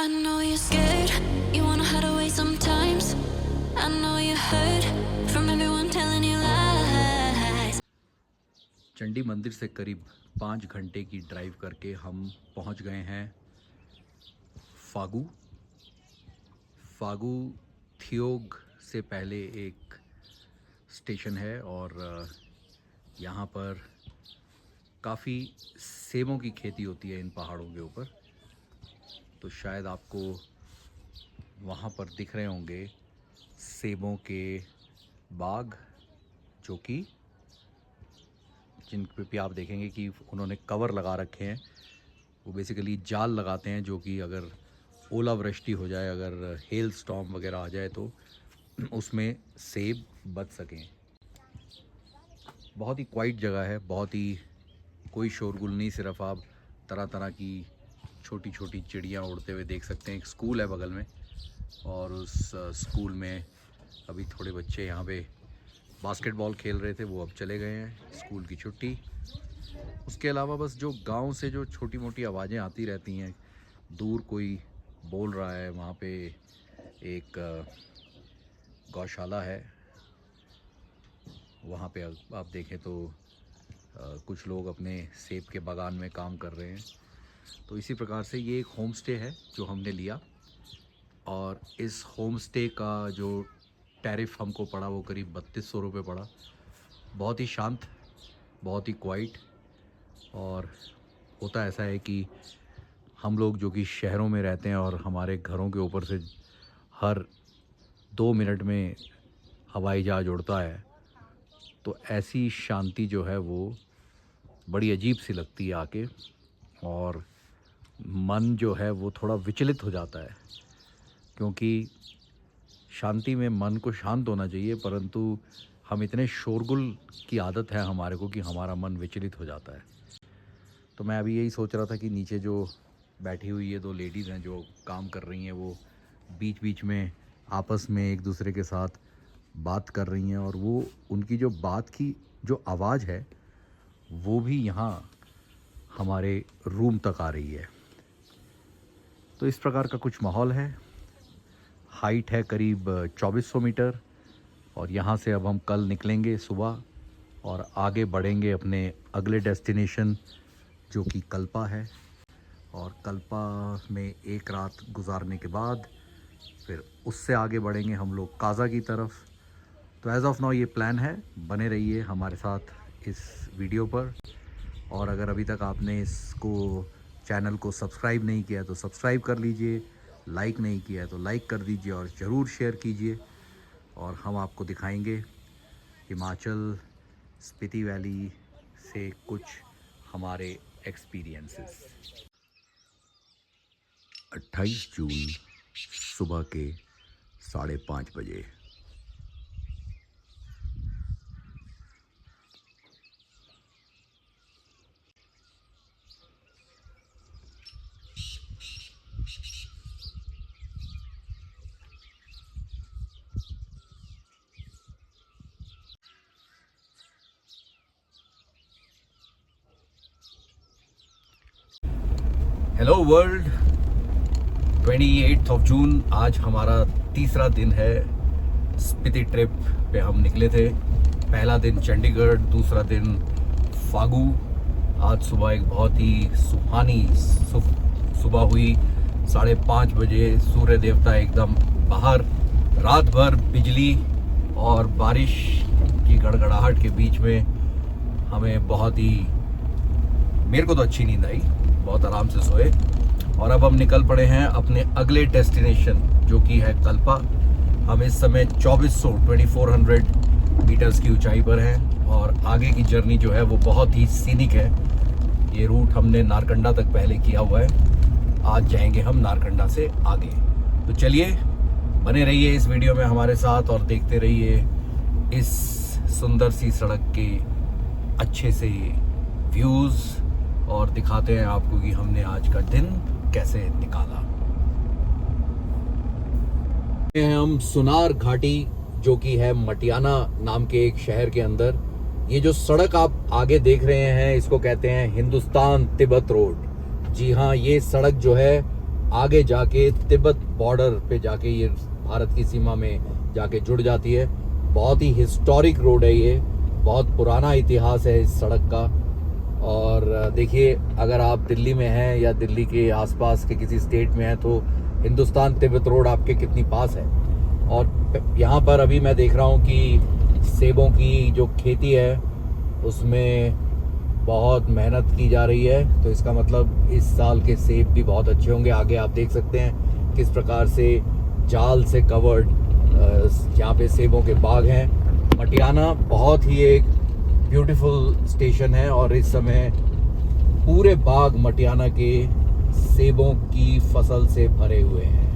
I know you're scared, you wanna hide away sometimes. I know you heard from everyone telling you lies. Chandi मंदिर से करीब 5 घंटे की drive करके हम पहुंच गए हैं फागू। फागू थियोग से पहले एक स्टेशन है और यहाँ पर काफ़ी सेबों की खेती होती है इन पहाड़ों के ऊपर। तो शायद आपको वहाँ पर दिख रहे होंगे सेबों के बाग, जो कि जिन पे भी आप देखेंगे कि उन्होंने कवर लगा रखे हैं। वो बेसिकली जाल लगाते हैं, जो कि अगर ओलावृष्टि हो जाए, अगर हेल स्टॉर्म वगैरह आ जाए तो उसमें सेब बच सकें। बहुत ही क्वाइट जगह है, बहुत ही कोई शोरगुल नहीं, सिर्फ आप तरह तरह की छोटी छोटी चिड़ियाँ उड़ते हुए देख सकते हैं। एक स्कूल है बगल में और उस स्कूल में अभी थोड़े बच्चे यहाँ पे बास्केटबॉल खेल रहे थे, वो अब चले गए हैं, स्कूल की छुट्टी। उसके अलावा बस जो गांव से जो छोटी मोटी आवाज़ें आती रहती हैं, दूर कोई बोल रहा है, वहाँ पे एक गौशाला है, वहाँ पे आप देखें तो कुछ लोग अपने सेब के बागान में काम कर रहे हैं। तो इसी प्रकार से ये एक होम स्टे है जो हमने लिया, और इस होम स्टे का जो टैरिफ हमको पड़ा वो करीब 3200 रुपये पड़ा। बहुत ही शांत, बहुत ही क्वाइट। और होता ऐसा है कि हम लोग जो कि शहरों में रहते हैं और हमारे घरों के ऊपर से हर 2 मिनट में हवाई जहाज़ उड़ता है, तो ऐसी शांति जो है वो बड़ी अजीब सी लगती है आके, और मन जो है वो थोड़ा विचलित हो जाता है। क्योंकि शांति में मन को शांत होना चाहिए, परंतु हम इतने शोरगुल की आदत है हमारे को कि हमारा मन विचलित हो जाता है। तो मैं अभी यही सोच रहा था कि नीचे जो बैठी हुई ये 2 लेडीज़ हैं जो काम कर रही हैं, वो बीच बीच में आपस में एक दूसरे के साथ बात कर रही हैं, और वो उनकी जो बात की जो आवाज़ है वो भी यहाँ हमारे रूम तक आ रही है। तो इस प्रकार का कुछ माहौल है। हाइट है करीब 2400 मीटर, और यहाँ से अब हम कल निकलेंगे सुबह और आगे बढ़ेंगे अपने अगले डेस्टिनेशन, जो कि कल्पा है। और कल्पा में एक रात गुजारने के बाद फिर उससे आगे बढ़ेंगे हम लोग काज़ा की तरफ। तो एज़ ऑफ नाउ ये प्लान है, बने रहिए हमारे साथ इस वीडियो पर। और अगर अभी तक आपने इसको चैनल को सब्सक्राइब नहीं किया तो सब्सक्राइब कर लीजिए, लाइक नहीं किया है तो लाइक कर दीजिए, और ज़रूर शेयर कीजिए। और हम आपको दिखाएंगे हिमाचल स्पीति वैली से कुछ हमारे एक्सपीरियंसेस। 28 जून सुबह के 5:30 बजे। हेलो वर्ल्ड, 28 जून आज हमारा तीसरा दिन है। स्पीति ट्रिप पे हम निकले थे। पहला दिन चंडीगढ़, दूसरा दिन फागू। आज सुबह एक बहुत ही सुहानी सुबह हुई। 5:30 बजे सूर्य देवता एकदम बाहर। रात भर बिजली और बारिश की गड़गड़ाहट के बीच में हमें बहुत ही, मेरे को तो अच्छी नींद आई, बहुत आराम से सोए। और अब हम निकल पड़े हैं अपने अगले डेस्टिनेशन, जो कि है कल्पा। हम इस समय 2400 मीटर्स की ऊंचाई पर हैं, और आगे की जर्नी जो है वो बहुत ही सीनिक है। ये रूट हमने नारकंडा तक पहले किया हुआ है, आज जाएंगे हम नारकंडा से आगे। तो चलिए बने रहिए इस वीडियो में हमारे साथ और देखते रहिए इस सुंदर सी सड़क के अच्छे से व्यूज़, और दिखाते हैं आपको कि हमने आज का दिन कैसे निकाला। हम सुनार घाटी, जो कि है मटियाना नाम के एक शहर के अंदर। ये जो सड़क आप आगे देख रहे हैं इसको कहते हैं हिंदुस्तान तिब्बत रोड। जी हाँ, ये सड़क जो है आगे जाके तिब्बत बॉर्डर पे जाके ये भारत की सीमा में जाके जुड़ जाती है। बहुत ही हिस्टोरिक रोड है ये, बहुत पुराना इतिहास है इस सड़क का। और देखिए, अगर आप दिल्ली में हैं या दिल्ली के आसपास के किसी स्टेट में हैं तो हिंदुस्तान तिब्बत रोड आपके कितनी पास है। और यहाँ पर अभी मैं देख रहा हूँ कि सेबों की जो खेती है उसमें बहुत मेहनत की जा रही है, तो इसका मतलब इस साल के सेब भी बहुत अच्छे होंगे। आगे आप देख सकते हैं किस प्रकार से जाल से कवर्ड यहाँ पे सेबों के बाग हैं। मटियाना बहुत ही एक ब्यूटीफुल स्टेशन है और इस समय पूरे बाग मटियाना के सेबों की फसल से भरे हुए हैं।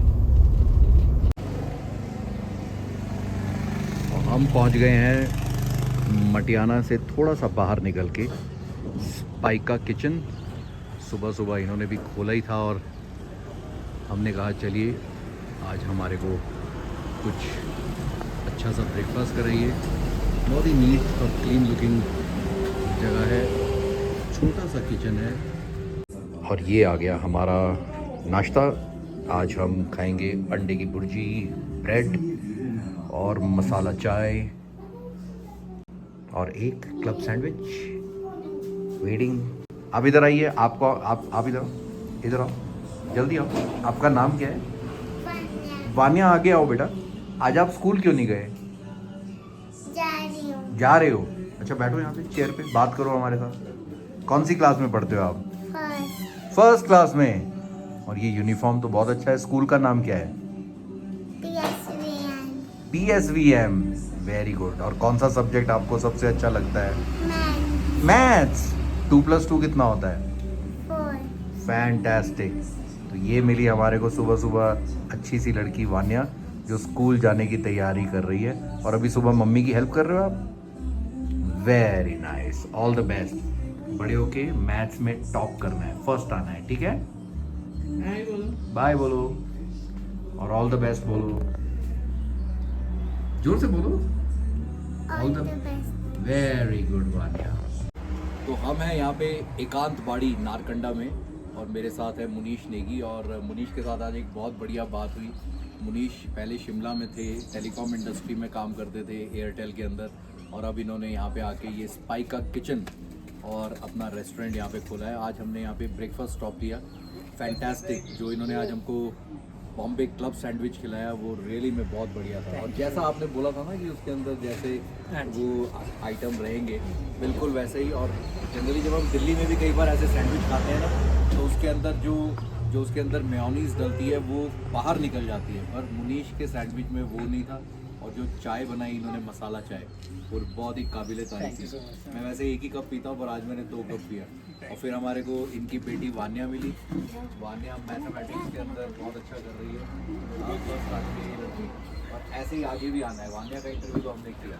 हम पहुंच गए हैं मटियाना से थोड़ा सा बाहर निकल के स्पाइका किचन। सुबह सुबह इन्होंने भी खोला ही था और हमने कहा चलिए आज हमारे को कुछ अच्छा सा ब्रेकफास्ट कराइए। बहुत ही नीट और क्लीन लुकिंग जगह है, छोटा सा किचन है। और ये आ गया हमारा नाश्ता। आज हम खाएंगे अंडे की भुर्जी, ब्रेड और मसाला चाय और एक क्लब सैंडविच वेटिंग। आप इधर आइए, आपको आप इधर आओ, जल्दी आओ। आपका नाम क्या है? वान्या। आगे आओ बेटा। आज आप स्कूल क्यों नहीं गए? जा रहे हो? अच्छा बैठो यहाँ पे चेयर पे, बात करो हमारे साथ। कौन सी क्लास में पढ़ते हो आप? फर्स्ट क्लास में। और ये यूनिफॉर्म तो बहुत अच्छा है। स्कूल का नाम क्या है? PSVM। Very good. और कौन सा सब्जेक्ट आपको सबसे अच्छा लगता है? मैथ्स। 2+2 कितना होता है? 4। फैंटास्टिक। तो ये मिली हमारे को सुबह सुबह अच्छी सी लड़की वान्या, जो स्कूल जाने की तैयारी कर रही है। और अभी सुबह मम्मी की हेल्प कर रहे हो आप। Very nice, all the best. बड़े होके मैथ्स में टॉप करना है, फर्स्ट आना है, ठीक है? बाय बोलो और ऑल द बेस्ट बोलो, जोर से बोलो। All the best. Very good Vanya. तो हम हैं यहाँ पे एकांत बाड़ी नारकंडा में और मेरे साथ है मुनीश नेगी। और मुनीश के साथ आज एक बहुत बढ़िया बात हुई। मुनीश पहले शिमला में थे, टेलीकॉम इंडस्ट्री में काम करते थे एयरटेल के अंदर, और अब इन्होंने यहाँ पे आके ये स्पाइका किचन और अपना रेस्टोरेंट यहाँ पे खोला है। आज हमने यहाँ पे ब्रेकफास्ट स्टॉप लिया, फैंटास्टिक। जो इन्होंने आज हमको बॉम्बे क्लब सैंडविच खिलाया वो रियली में बहुत बढ़िया था। और जैसा आपने बोला था ना कि उसके अंदर जैसे वो आइटम रहेंगे बिल्कुल वैसे ही। और जनरली जब हम दिल्ली में भी कई बार ऐसे सैंडविच खाते हैं ना, तो उसके अंदर जो उसके अंदर मेयोनीज डलती है वो बाहर निकल जाती है, पर मुनीश के सैंडविच में वो नहीं था। और जो चाय बनाई इन्होंने, मसाला चाय, वो बहुत ही काबिल तारीफ थी। मैं वैसे एक ही कप पीता हूँ पर आज मैंने 2 कप पिया। और फिर हमारे को इनकी बेटी वान्या मिली। वान्या मैथमेटिक्स के अंदर बहुत अच्छा कर रही है और ऐसे ही आगे भी आना है। वान्या का इंटरव्यू तो हमने किया।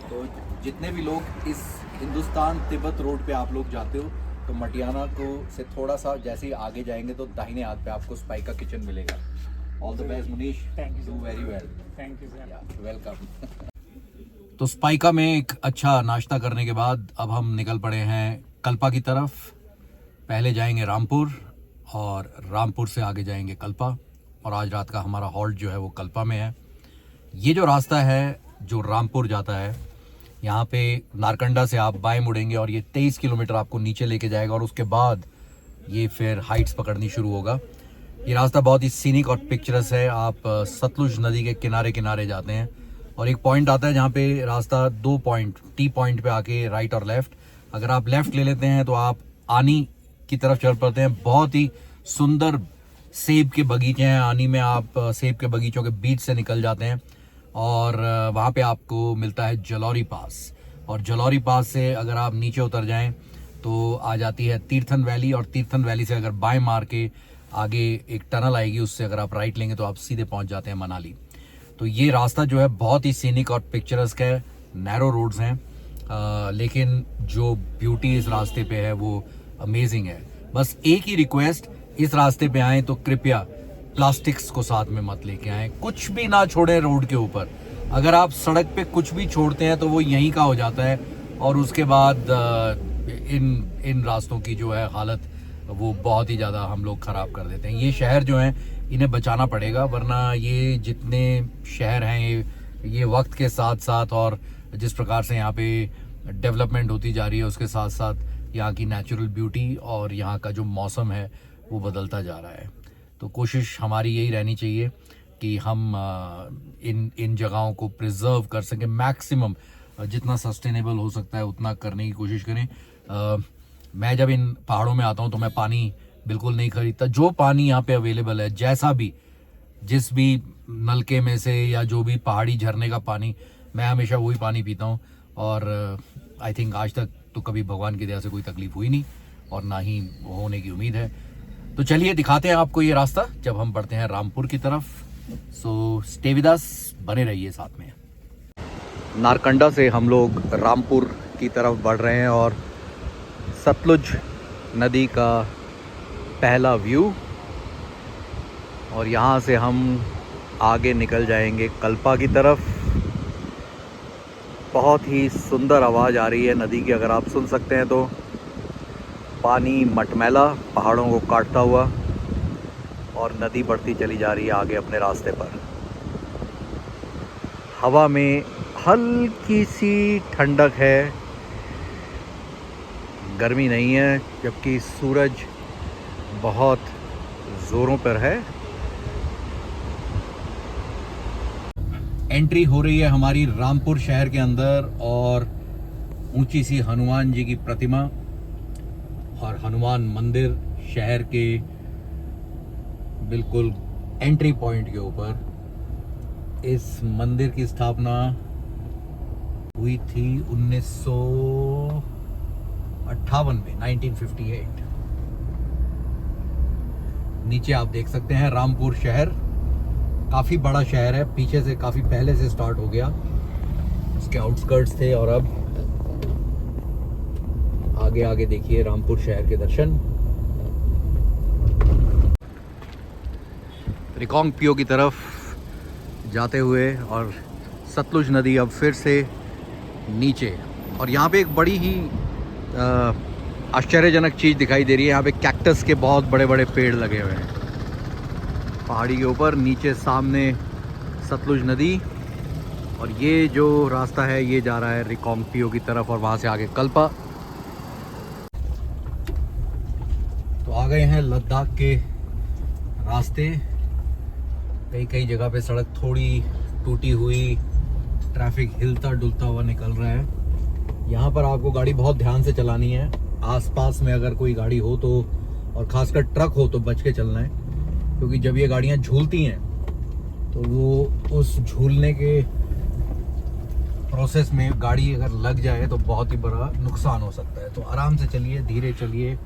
तो जितने भी लोग इस हिंदुस्तान तिब्बत रोड पे आप लोग जाते हो तो मटियाना को से थोड़ा सा जैसे ही आगे जाएंगे तो दाहिने हाथ पे आपको स्पाइका किचन मिलेगा। All the best Munish, do very well. Thank you sir, welcome. तो स्पाइका में एक अच्छा नाश्ता करने के बाद अब हम निकल पड़े हैं कल्पा की तरफ। पहले जाएंगे रामपुर और रामपुर से आगे जाएंगे कल्पा। और आज रात का हमारा हॉल्ट जो है वो कल्पा में है। ये जो रास्ता है जो रामपुर जाता है, यहाँ पे नारकंडा से आप बाएं मुड़ेंगे और ये 23 किलोमीटर आपको नीचे लेके जाएगा और उसके बाद ये फिर हाइट्स पकड़नी शुरू होगा। ये रास्ता बहुत ही सीनिक और पिक्चरस है। आप सतलुज नदी के किनारे किनारे जाते हैं और एक पॉइंट आता है जहाँ पे रास्ता 2 पॉइंट टी पॉइंट पे आके राइट और लेफ्ट, अगर आप लेफ्ट ले लेते हैं तो आप आनी की तरफ चल पड़ते हैं। बहुत ही सुंदर सेब के बगीचे हैं आनी में। आप सेब के बगीचों के बीच से निकल जाते हैं और वहाँ पे आपको मिलता है जलौरी पास। और जलौरी पास से अगर आप नीचे उतर जाएं तो आ जाती है तीर्थन वैली। और तीर्थन वैली से अगर बाएं मार के आगे एक टनल आएगी, उससे अगर आप राइट लेंगे तो आप सीधे पहुंच जाते हैं मनाली। तो ये रास्ता जो है बहुत ही सीनिक और पिक्चरस्क है। नैरो रोड्स हैं लेकिन जो ब्यूटी इस रास्ते पे है वो अमेजिंग है। बस एक ही रिक्वेस्ट, इस रास्ते पे आएँ तो कृपया प्लास्टिक्स को साथ में मत लेके आएँ। कुछ भी ना छोड़ें रोड के ऊपर। अगर आप सड़क पे कुछ भी छोड़ते हैं तो वो यहीं का हो जाता है और उसके बाद इन रास्तों की जो है हालत वो बहुत ही ज़्यादा हम लोग ख़राब कर देते हैं। ये शहर जो हैं इन्हें बचाना पड़ेगा, वरना ये जितने शहर हैं ये वक्त के साथ साथ और जिस प्रकार से यहाँ पे डेवलपमेंट होती जा रही है उसके साथ साथ यहाँ की नेचुरल ब्यूटी और यहाँ का जो मौसम है वो बदलता जा रहा है। तो कोशिश हमारी यही रहनी चाहिए कि हम इन जगहों को प्रिजर्व कर सकें, मैक्सिमम जितना सस्टेनेबल हो सकता है उतना करने की कोशिश करें। मैं जब इन पहाड़ों में आता हूँ तो मैं पानी बिल्कुल नहीं खरीदता। जो पानी यहाँ पे अवेलेबल है, जैसा भी जिस भी नलके में से या जो भी पहाड़ी झरने का पानी, मैं हमेशा वही पानी पीता हूँ। और आई थिंक आज तक तो कभी भगवान की दया से कोई तकलीफ हुई नहीं और ना ही होने की उम्मीद है। तो चलिए दिखाते हैं आपको ये रास्ता जब हम बढ़ते हैं रामपुर की तरफ। सो स्टे विद अस, बने रहिए साथ में। नारकंडा से हम लोग रामपुर की तरफ बढ़ रहे हैं और सतलुज नदी का पहला व्यू, और यहाँ से हम आगे निकल जाएंगे कल्पा की तरफ। बहुत ही सुंदर आवाज़ आ रही है नदी की, अगर आप सुन सकते हैं तो। पानी मटमैला पहाड़ों को काटता हुआ और नदी बढ़ती चली जा रही है आगे अपने रास्ते पर। हवा में हल्की सी ठंडक है, गर्मी नहीं है, जबकि सूरज बहुत ज़ोरों पर है। एंट्री हो रही है हमारी रामपुर शहर के अंदर और ऊंची सी हनुमान जी की प्रतिमा और हनुमान मंदिर शहर के बिल्कुल एंट्री पॉइंट के ऊपर। इस मंदिर की स्थापना हुई थी 1958 में, 1958। नीचे आप देख सकते हैं रामपुर शहर, काफ़ी बड़ा शहर है, पीछे से काफ़ी पहले से स्टार्ट हो गया, उसके आउटस्कर्ट्स थे और अब आगे आगे देखिए रामपुर शहर के दर्शन। रिकांगपिओ की तरफ जाते हुए और सतलुज नदी अब फिर से नीचे, और यहाँ पे एक बड़ी ही आश्चर्यजनक चीज़ दिखाई दे रही है। यहाँ पे कैक्टस के बहुत बड़े बड़े पेड़ लगे हुए हैं पहाड़ी के ऊपर। नीचे सामने सतलुज नदी, और ये जो रास्ता है ये जा रहा है रिकांगपिओ की तरफ और वहाँ से आगे कल्पा। तो आ गए हैं लद्दाख के रास्ते। कई कई जगह पे सड़क थोड़ी टूटी हुई, ट्रैफिक हिलता डुलता हुआ निकल रहा है। यहाँ पर आपको गाड़ी बहुत ध्यान से चलानी है। आसपास में अगर कोई गाड़ी हो तो, और ख़ासकर ट्रक हो तो बच के चलना है, क्योंकि जब ये गाड़ियाँ झूलती हैं तो वो उस झूलने के प्रोसेस में गाड़ी अगर लग जाए तो बहुत ही बड़ा नुकसान हो सकता है। तो आराम से चलिए, धीरे चलिए।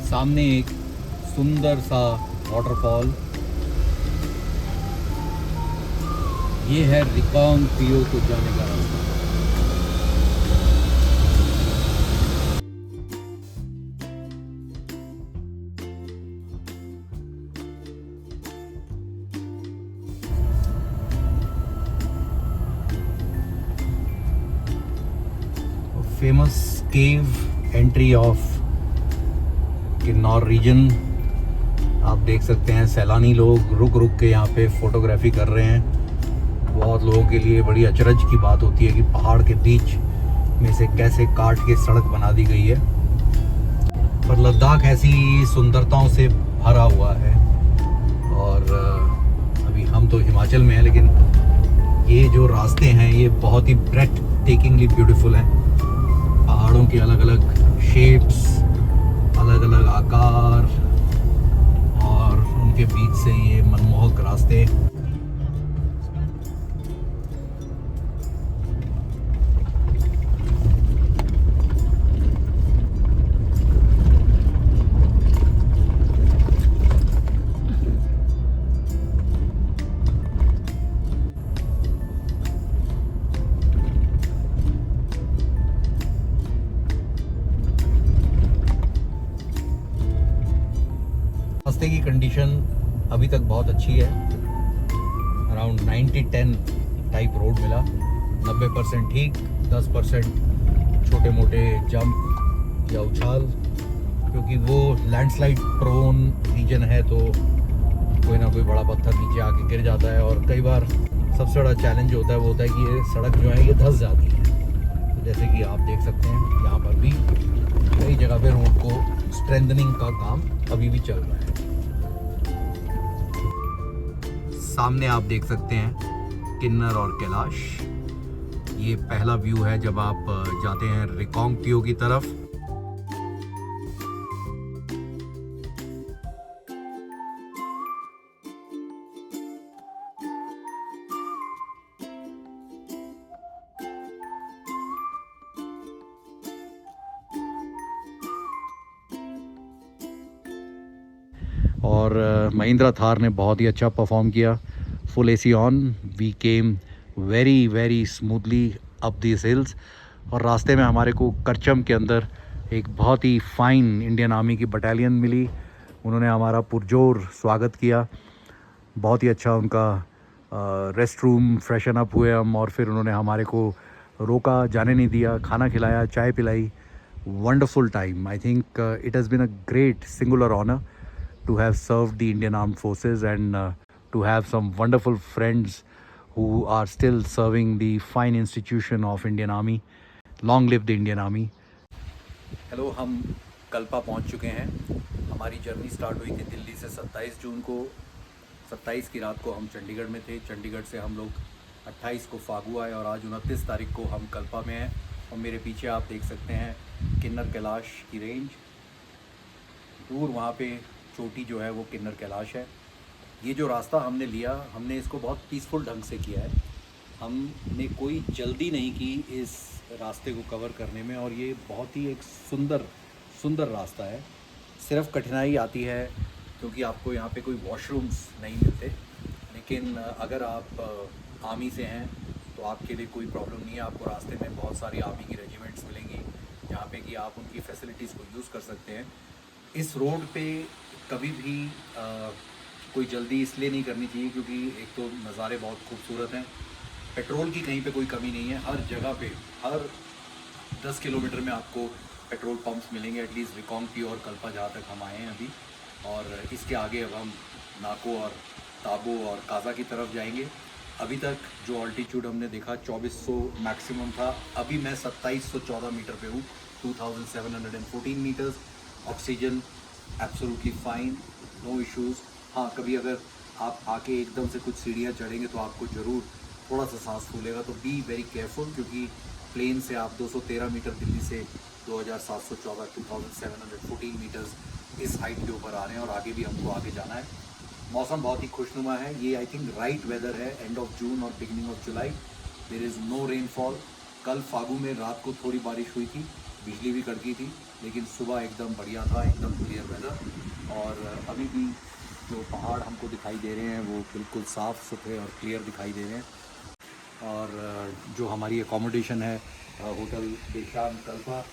सामने एक सुंदर सा वाटरफॉल, ये है रिकांगपिओ को जाने का रास्ता। Famous cave entry of Kinnaur region. आप देख सकते हैं सैलानी लोग रुक रुक के यहाँ पे फोटोग्राफी कर रहे हैं। बहुत लोगों के लिए बड़ी अचरज की बात होती है कि पहाड़ के बीच में से कैसे काट के सड़क बना दी गई है, पर लद्दाख ऐसी सुंदरताओं से भरा हुआ है। और अभी हम तो हिमाचल में हैं, लेकिन ये जो रास्ते हैं ये बहुत ही ब्रेथ टेकिंगली ब्यूटीफुल हैं। पहाड़ों के अलग अलग शेप्स, अलग अलग आकार और उनके के बीच से ये मनमोहक रास्ते। रास्ते की कंडीशन अभी तक बहुत अच्छी है। अराउंड 90-10 टाइप रोड मिला। 90% ठीक, 10% छोटे मोटे जंप या उछाल, क्योंकि वो लैंडस्लाइड प्रोन रीजन है तो कोई ना कोई बड़ा पत्थर नीचे आके गिर जाता है। और कई बार सबसे बड़ा चैलेंज होता है वो होता है कि ये सड़क जो है ये धंस जाती है। तो जैसे कि आप देख सकते हैं यहाँ पर भी कई जगह पे रोड को स्ट्रेंथनिंग का काम अभी भी चल रहा है। सामने आप देख सकते हैं किन्नर और कैलाश। ये पहला व्यू है जब आप जाते हैं रिकांगपिओ की तरफ। और महिंद्रा थार ने बहुत ही अच्छा परफॉर्म किया। Full AC on, we came very very smoothly up this hills. और रास्ते में हमारे को करचम के अंदर एक बहुत ही फाइन इंडियन आर्मी की बटालियन मिली। उन्होंने हमारा पुरजोर स्वागत किया। बहुत ही अच्छा उनका रेस्ट रूम, फ्रेशन अप हुए हम, और फिर उन्होंने हमारे को रोका, जाने नहीं दिया, खाना खिलाया, चाय पिलाई। Wonderful time. I think it has been a great singular honour to have served the Indian Armed Forces and to have some wonderful friends who are still serving the fine institution of Indian Army. Long live the Indian Army. Hello, हम कल्पा पहुंच चुके हैं। हमारी journey start हुई थी दिल्ली से 27 जून को। 27 की रात को हम चंडीगढ़ में थे। चंडीगढ़ से हम लोग 28 को फागू आए और आज 29 तारीख को हम कल्पा में हैं। और मेरे पीछे आप देख सकते हैं किन्नर कैलाश की रेंज। दूर वहाँ पे चोटी जो है वो किन्नर कैलाश है। ये जो रास्ता हमने लिया, हमने इसको बहुत पीसफुल ढंग से किया है। हमने कोई जल्दी नहीं की इस रास्ते को कवर करने में, और ये बहुत ही एक सुंदर रास्ता है। सिर्फ कठिनाई आती है क्योंकि आपको यहाँ पे कोई वॉशरूम्स नहीं मिलते, लेकिन अगर आप आर्मी से हैं तो आपके लिए कोई प्रॉब्लम नहीं है। आपको रास्ते में बहुत सारी आर्मी की रेजिमेंट्स मिलेंगी जहाँ पे कि आप उनकी फैसिलिटीज़ को यूज़ कर सकते हैं। इस रोड पे कभी भी कोई जल्दी इसलिए नहीं करनी चाहिए क्योंकि एक तो नज़ारे बहुत खूबसूरत हैं। पेट्रोल की कहीं पे कोई कमी नहीं है। हर जगह पे, हर 10 किलोमीटर में आपको पेट्रोल पंप्स मिलेंगे। एटलीस्ट रिकांगपिओ और कल्पा जहाँ तक हम आए हैं अभी, और इसके आगे अब हम नाको और ताबो और काज़ा की तरफ जाएंगे। अभी तक जो ऑल्टीट्यूड हमने देखा 2400 मैक्सिमम था। अभी मैं 2714 मीटर पे हूँ, 2714 metres. Oxygen absolutely fine, no issues. हाँ, कभी अगर आप आके एकदम से कुछ सीढ़ियाँ चढ़ेंगे तो आपको ज़रूर थोड़ा सा सांस फूलेगा, तो बी वेरी केयरफुल, क्योंकि प्लेन से आप 213 मीटर दिल्ली से 2714 मीटर्स इस हाइट के ऊपर आ रहे हैं, और आगे भी हमको आगे जाना है। मौसम बहुत ही खुशनुमा है। ये आई थिंक राइट वेदर है, एंड ऑफ जून और beginning of July. There is no rainfall. कल फागू में रात को थोड़ी बारिश हुई थी, बिजली भी कड़की थी, लेकिन सुबह एकदम बढ़िया था, एकदम क्लियर वेदर। और अभी भी जो पहाड़ हमको दिखाई दे रहे हैं वो बिल्कुल साफ़ सुथरे और क्लियर दिखाई दे रहे हैं। और जो हमारी एकोमोडेशन है होटल देशान कल्पा,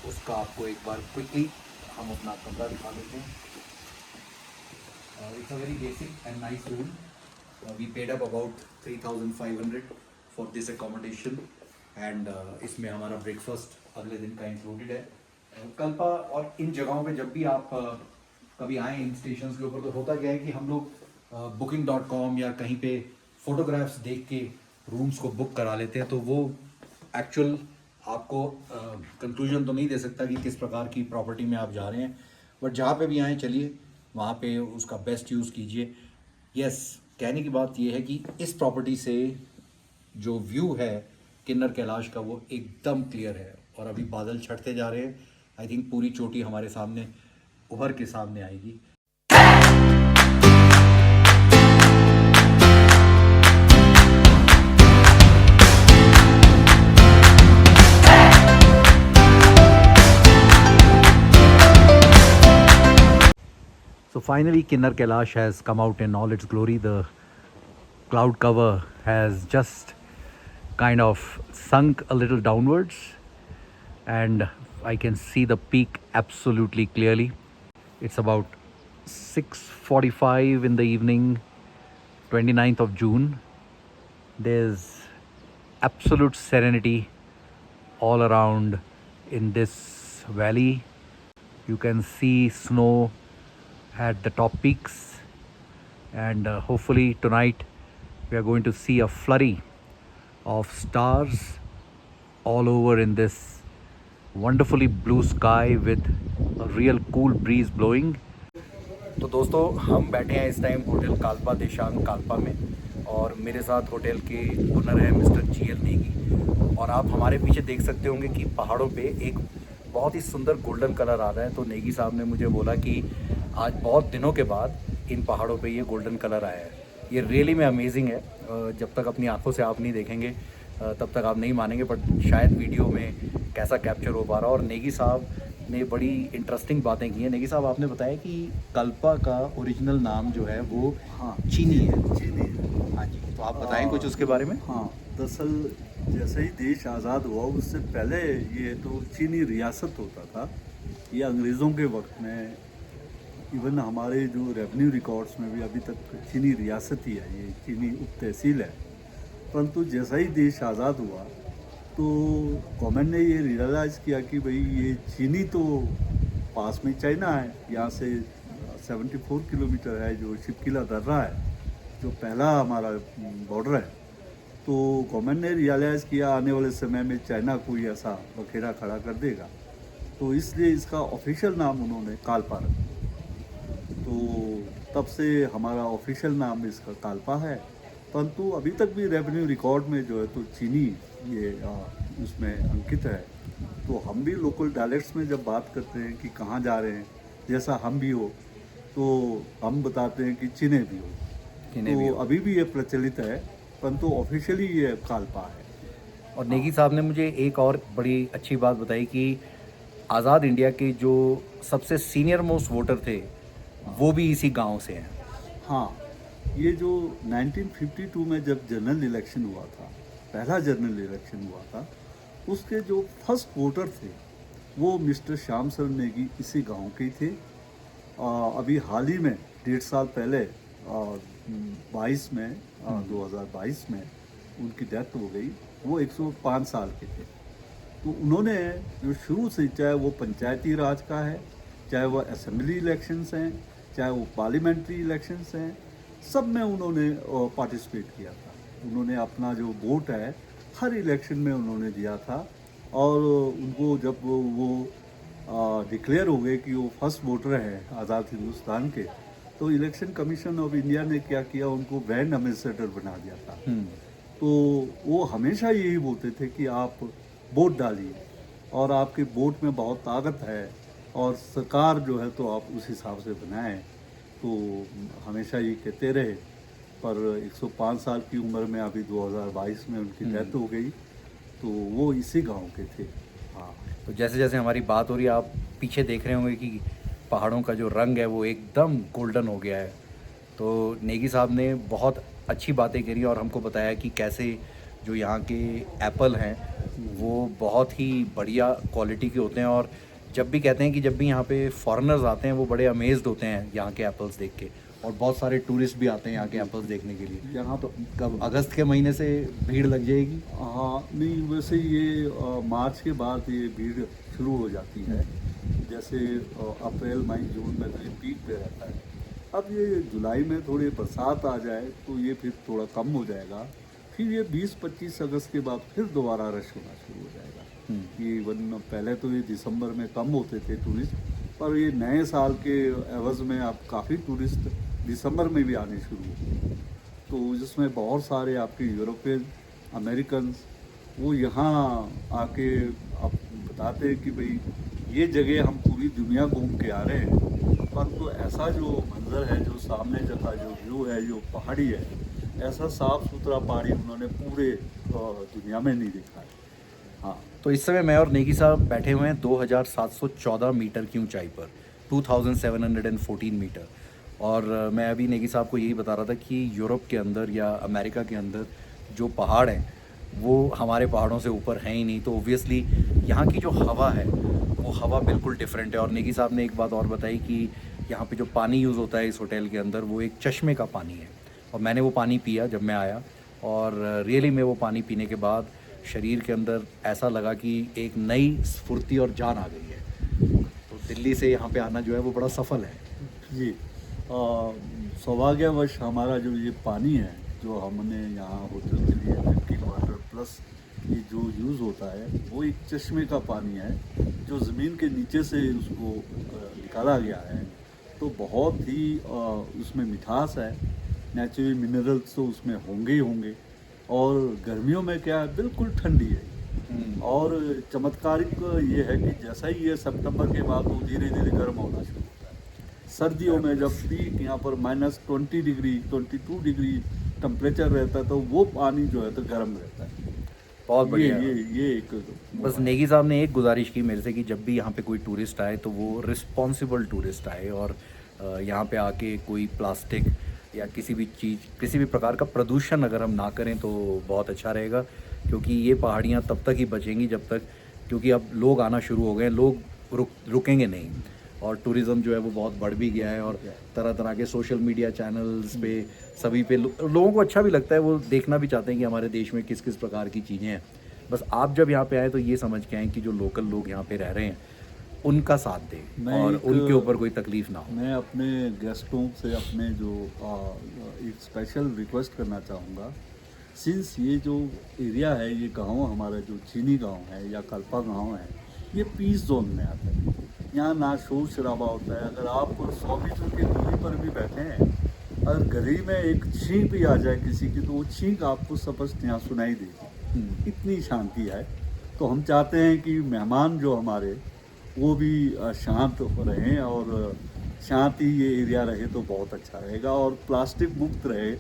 उसका आपको एक बार क्विकली हम अपना कमरा दिखा देते हैं। It's a very basic and nice room. We paid up about 3500 for this accommodation, and इसमें हमारा ब्रेकफास्ट अगले दिन का इंक्लूडेड है। कल्पा और इन जगहों पे जब भी आप कभी आएँ इन स्टेशन के ऊपर, तो होता क्या है कि हम लोग booking.com या कहीं पे फ़ोटोग्राफ्स देख के रूम्स को बुक करा लेते हैं, तो वो एक्चुअल आपको कंक्लूजन तो नहीं दे सकता कि किस प्रकार की प्रॉपर्टी में आप जा रहे हैं। बट जहाँ पे भी आएँ, चलिए वहाँ पे उसका बेस्ट यूज़ कीजिए। यस, कहने की बात ये है कि इस प्रॉपर्टी से जो व्यू है किन्नर कैलाश का वो एकदम क्लियर है, और अभी बादल छटते जा रहे हैं। आई थिंक पूरी चोटी हमारे सामने उभर के सामने आएगी। finally, Kinnar Kailash has come out in all its glory. The cloud cover has just kind of sunk a little downwards, and I can see the peak absolutely clearly. It's about 6:45 in the evening, 29th of June. There's absolute serenity all around in this valley. You can see snow at the top peaks, and hopefully tonight we are going to see a flurry of stars all over in this wonderfully blue sky with a real cool breeze blowing. तो दोस्तों, हम बैठे हैं इस time hotel Kalpa देशांग Kalpa में, और मेरे साथ होटल के ओनर हैं मिस्टर GL नेगी। और आप हमारे पीछे देख सकते होंगे कि पहाड़ों पे एक बहुत ही सुंदर गोल्डन कलर आ रहा है। तो नेगी साहब ने मुझे बोला कि आज बहुत दिनों के बाद इन पहाड़ों पे ये गोल्डन कलर आया है। ये रियली में अमेजिंग है। जब तक अपनी आंखों से आप नहीं देखेंगे तब तक आप नहीं मानेंगे, बट शायद वीडियो में कैसा कैप्चर हो पा रहा। और नेगी साहब ने बड़ी इंटरेस्टिंग बातें की हैं। नेगी साहब, आपने बताया कि कल्पा का ओरिजिनल नाम जो है वो चीनी है। चीनी। हाँ जी, तो आप बताएं कुछ उसके बारे में। हाँ, दरअसल जैसे ही देश आज़ाद हुआ उससे पहले ये तो चीनी रियासत होता था। ये अंग्रेज़ों के वक्त में, इवन हमारे जो रेवेन्यू रिकॉर्ड्स में भी अभी तक चीनी रियासत ही है, ये चीनी उप तहसील है। परंतु जैसा ही देश आज़ाद हुआ तो गवर्नमेंट ने ये रियलाइज़ किया कि भाई ये चीनी तो पास में चाइना है, यहाँ से 74 किलोमीटर है जो शिपकिला दर्रा है, जो पहला हमारा बॉर्डर है। तो गवर्नमेंट ने रियलाइज़ किया आने वाले समय में चाइना कोई ऐसा बखेरा खड़ा कर देगा, तो इसलिए इसका ऑफिशियल नाम उन्होंने काल्पा रखा। तो तब से हमारा ऑफिशियल नाम इसका काल्पा है। परंतु अभी तक भी रेवेन्यू रिकॉर्ड में जो है तो चीनी ये उसमें अंकित है। तो हम भी लोकल डायलेक्ट्स में जब बात करते हैं कि कहाँ जा रहे हैं, जैसा हम भी हो तो हम बताते हैं कि चीने भी हो। तो अभी भी ये प्रचलित है, परंतु ऑफिशियली ये काल्पा है। और नेगी साहब ने मुझे एक और बड़ी अच्छी बात बताई कि आज़ाद इंडिया के जो सबसे सीनियर मोस्ट वोटर थे वो भी इसी गांव से हैं। हाँ, ये जो 1952 में जब जनरल इलेक्शन हुआ था, पहला जनरल इलेक्शन हुआ था, उसके जो फर्स्ट वोटर थे वो मिस्टर श्याम शरण नेगी इसी गांव के ही थे। अभी हाल ही में 1.5 साल पहले 2022 में उनकी डेथ हो गई। वो 105 साल के थे। तो उन्होंने जो शुरू से, चाहे वो पंचायती राज का है, चाहे वो असेंबली इलेक्शंस हैं, चाहे वो पार्लियामेंट्री इलेक्शंस हैं, सब में उन्होंने पार्टिसिपेट किया था। उन्होंने अपना जो वोट है हर इलेक्शन में उन्होंने दिया था। और उनको जब वो डिक्लेयर हो गए कि वो फर्स्ट वोटर है आज़ाद हिंदुस्तान के, तो इलेक्शन कमीशन ऑफ इंडिया ने क्या किया, उनको ब्रांड एम्बेसडर बना दिया था। तो वो हमेशा यही बोलते थे कि आप वोट डालिए और आपके वोट में बहुत ताकत है, और सरकार जो है तो आप उस हिसाब से बनाएं। तो हमेशा ये कहते रहे। पर 105 साल की उम्र में अभी 2022 में उनकी डेथ हो गई। तो वो इसी गांव के थे। हाँ, तो जैसे जैसे हमारी बात हो रही है, आप पीछे देख रहे होंगे कि पहाड़ों का जो रंग है वो एकदम गोल्डन हो गया है। तो नेगी साहब ने बहुत अच्छी बातें करी और हमको बताया कि कैसे जो यहाँ के एप्पल हैं वो बहुत ही बढ़िया क्वालिटी के होते हैं। और जब भी कहते हैं कि जब भी यहाँ पे फॉरेनर्स आते हैं वो बड़े अमेज्ड होते हैं यहाँ के एप्पल्स देख के। और बहुत सारे टूरिस्ट भी आते हैं यहाँ के एप्पल्स देखने के लिए। यहाँ तो कब अगस्त के महीने से भीड़ लग जाएगी? हाँ, नहीं, वैसे ये मार्च के बाद ये भीड़ शुरू हो जाती है। जैसे अप्रैल मई जून में तो ये पीक पे रहता है। अब ये जुलाई में थोड़ी बरसात आ जाए तो ये फिर थोड़ा कम हो जाएगा। फिर ये 20-25 अगस्त के बाद फिर दोबारा रश होना शुरू हो जाएगा। ये वन पहले तो ये दिसंबर में कम होते थे टूरिस्ट, पर ये नए साल के एवज में अब काफ़ी टूरिस्ट दिसंबर में भी आने शुरू हुए। तो जिसमें बहुत सारे आपके यूरोपियन, अमेरिकन, वो यहाँ आके अब बताते हैं कि भाई ये जगह हम पूरी दुनिया घूम के आ रहे हैं, पर तो ऐसा जो मंज़र है, जो सामने का जो व्यू है, जो पहाड़ी है, ऐसा साफ़ सुथरा पहाड़ी उन्होंने पूरे दुनिया में नहीं देखा है। हाँ, तो इस समय मैं और नेगी साहब बैठे हुए हैं 2714 मीटर की ऊंचाई पर, 2714 मीटर। और मैं अभी नेगी साहब को यही बता रहा था कि यूरोप के अंदर या अमेरिका के अंदर जो पहाड़ हैं वो हमारे पहाड़ों से ऊपर हैं ही नहीं, तो ओबियसली यहाँ की जो हवा है वो हवा बिल्कुल डिफरेंट है। और नेगी साहब ने एक बात और बताई कि यहाँ पे जो पानी यूज़ होता है इस होटल के अंदर वो एक चश्मे का पानी है, और मैंने वो पानी पिया जब मैं आया, और रियली में वो पानी पीने के बाद शरीर के अंदर ऐसा लगा कि एक नई स्फूर्ति और जान आ गई है। तो दिल्ली से यहाँ पे आना जो है वो बड़ा सफल है जी। सौभाग्यवश हमारा जो ये पानी है जो हमने यहाँ होटल के लिए ड्रिंकिंग वाटर प्लस ये जो यूज़ होता है वो एक चश्मे का पानी है जो ज़मीन के नीचे से उसको निकाला गया है। तो बहुत ही उसमें मिठास है, नेचुरल मिनरल्स तो उसमें होंगे ही होंगे, और गर्मियों में क्या है बिल्कुल ठंडी है। और चमत्कारिक ये है कि जैसा ही ये सितंबर के बाद वो धीरे धीरे गर्म होना शुरू होता है। सर्दियों में जब पीक यहाँ पर -20 डिग्री 22 डिग्री टेम्परेचर रहता है तो वो पानी जो है तो गर्म रहता है। बहुत बढ़िया। ये एक बस नेगी साहब ने एक गुजारिश की मेरे से कि जब भी यहाँ पे कोई टूरिस्ट आए तो वो रिस्पॉन्सिबल टूरिस्ट आए, और यहाँ पे आके कोई प्लास्टिक या किसी भी चीज़, किसी भी प्रकार का प्रदूषण अगर हम ना करें तो बहुत अच्छा रहेगा, क्योंकि ये पहाड़ियाँ तब तक ही बचेंगी जब तक, क्योंकि अब लोग आना शुरू हो गए, लोग रुकेंगे नहीं, और टूरिज़्म जो है वो बहुत बढ़ भी गया है, और तरह तरह के सोशल मीडिया चैनल्स पे सभी पे लोगों को अच्छा भी लगता है, वो देखना भी चाहते हैं कि हमारे देश में किस किस प्रकार की चीज़ें हैं। बस आप जब यहाँ पे आए तो ये समझ के आएँ कि जो लोकल लोग यहाँ पे रह रहे हैं उनका साथ दें और उनके ऊपर कोई तकलीफ़ ना हो। मैं अपने गेस्टों से अपने जो एक स्पेशल रिक्वेस्ट करना चाहूँगा, सिंस ये जो एरिया है, ये गांव हमारा जो चीनी गांव है या कल्पा गांव है, ये पीस जोन में आता है। यहाँ ना शोर शराबा होता है। अगर आप 100 मीटर की दूरी पर भी बैठे हैं, अगर गली में एक छींक भी आ जाए किसी की तो वो छींक आपको स्पष्ट यहाँ सुनाई देगी, इतनी शांति है। तो हम चाहते हैं कि मेहमान जो हमारे वो भी शांत रहें, और शांति ये एरिया रहे तो बहुत अच्छा रहेगा, और प्लास्टिक मुक्त रहे,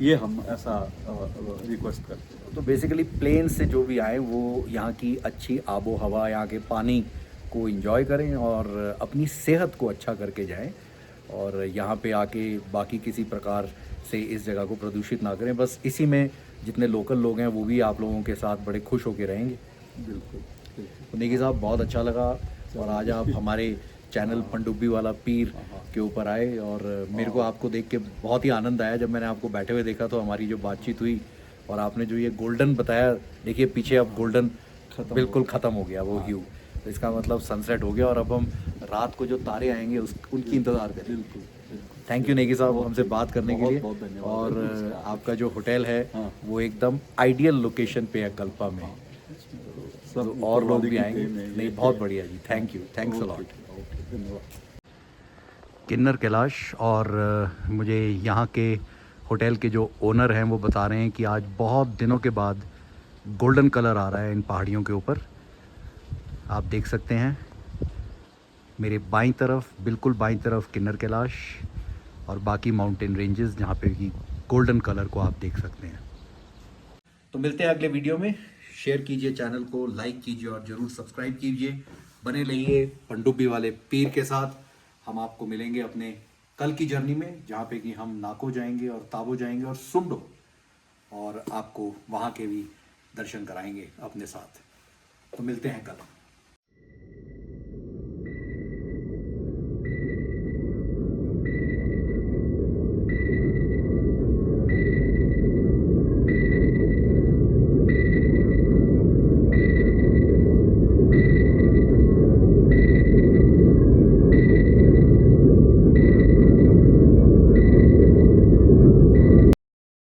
ये हम ऐसा रिक्वेस्ट करते हैं। तो बेसिकली प्लेन से जो भी आए वो यहाँ की अच्छी आबो हवा, यहाँ के पानी को एंजॉय करें और अपनी सेहत को अच्छा करके जाएं, और यहाँ पे आके बाकी किसी प्रकार से इस जगह को प्रदूषित ना करें। बस इसी में जितने लोकल लोग हैं वो भी आप लोगों के साथ बड़े खुश होकर रहेंगे। बिल्कुल। तो नेगी साहब बहुत अच्छा लगा, और आज आप हमारे चैनल पनडुब्बी वाला पीर के ऊपर आए, और मेरे को आपको देख के बहुत ही आनंद आया। जब मैंने आपको बैठे हुए देखा तो हमारी जो बातचीत हुई, और आपने जो ये गोल्डन बताया, देखिए पीछे अब गोल्डन बिल्कुल ख़त्म हो गया वो ह्यू, तो इसका मतलब सनसेट हो गया, और अब हम रात को जो तारे आएंगे उनकी इंतज़ार करें। बिल्कुल। थैंक यू नेगी साहब हमसे बात करने के लिए, बहुत धन्यवाद। और आपका जो होटल है वो एकदम आइडियल लोकेशन पे है कल्पा में, तो और लोग भी आएंगे। नहीं, बहुत बढ़िया जी, thank you, thanks a lot. Kinnaur Kailash, और मुझे यहाँ के होटल के जो ओनर हैं वो बता रहे हैं कि आज बहुत दिनों के बाद गोल्डन कलर आ रहा है इन पहाड़ियों के ऊपर। आप देख सकते हैं मेरे बाईं तरफ, बिल्कुल बाईं तरफ किन्नर कैलाश, और बाकी माउंटेन रेंजेस जहाँ पे कि गोल्डन कलर को आप देख सकते हैं। तो मिलते हैं अगले वीडियो में। शेयर कीजिए चैनल को, लाइक कीजिए और ज़रूर सब्सक्राइब कीजिए। बने रहिए पनडुब्बी वाले पीर के साथ। हम आपको मिलेंगे अपने कल की जर्नी में, जहाँ पे कि हम नाको जाएंगे और ताबो जाएंगे और सुंडो, और आपको वहाँ के भी दर्शन कराएंगे अपने साथ। तो मिलते हैं कल।